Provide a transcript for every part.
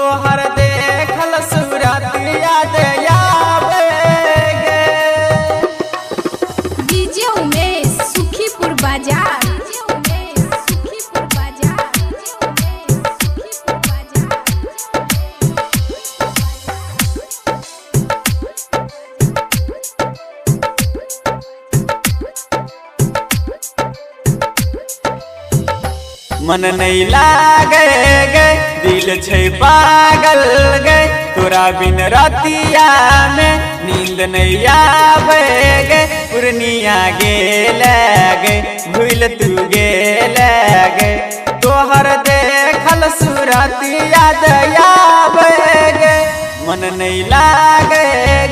तोहर देखल सूरत याद आवे गे। डीजे उमेश सुखीपुर बाजार। मन नहीं लागे गे दिल छै पागल गे तोरा बिन रातिया में नींद नहीं आवे गे। पूर्णिया गेल गे भूल तू गेल गे तोहर देखल सूरत याद आवे गे। मन नहीं लागे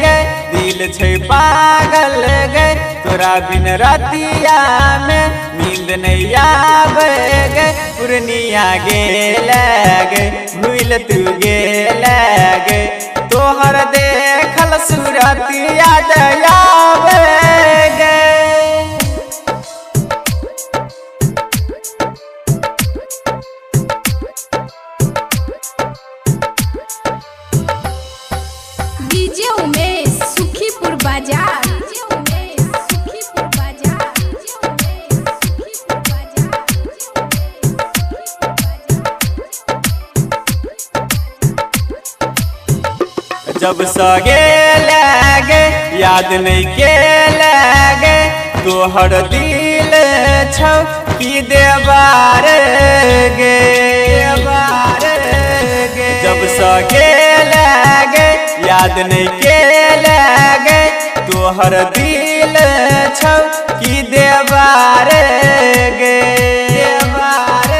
गे दिल छै पागल गे तोरा बिन रातिया में नींद नहीं आवे गे। पूर्णिया गेल गे भूल तू गेल गे तोहर देखल सूरत याद आवे गे। डीजे उमेश सुखीपुर बाजार। जब सगे लगे याद नहीं के लगे तोहर दिल छौ की देवार गे देवार गे। जब सगे लगे याद नहीं के लगे तोहर दिल छौ की देवार गे देवार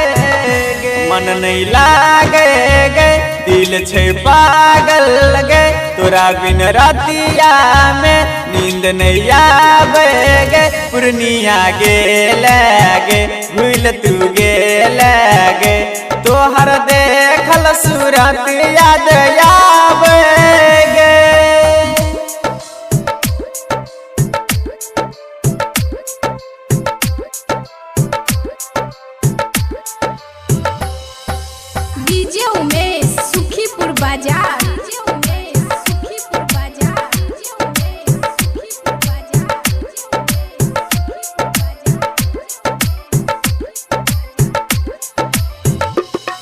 गे। मन नहीं लागे गे दिल छै पागल गे तोरा बिन रातिया में नींद नहीं आवे गे। पूर्णिया गेल गे भूल तू गेल गे तोहर देखल सूरत याद आवे गे। डीजे उमेश सुखीपुर बाजार।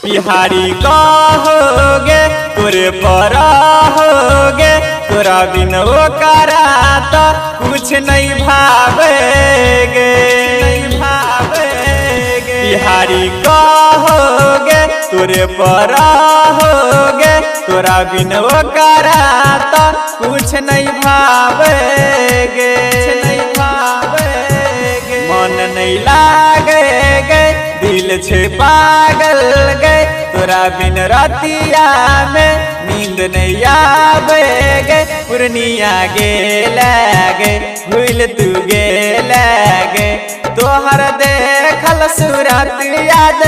बिहारी कहोगे तोरे पर होगे तोरा बिन ओकरा तो कुछ नहीं भावेगे नहीं भावेगे। बिहारी कहोगे तोरे पर होगे तोरा बिन ओकरा तो कुछ नहीं भावेगे नहीं भावेगे। मन नहीं लागेगे दिल छै पागल गे तोरा बिन रातिया में नींद नहीं आवे गे। पूर्णिया गेल गे भूल तू गेल गे तोहर देखल सूरत याद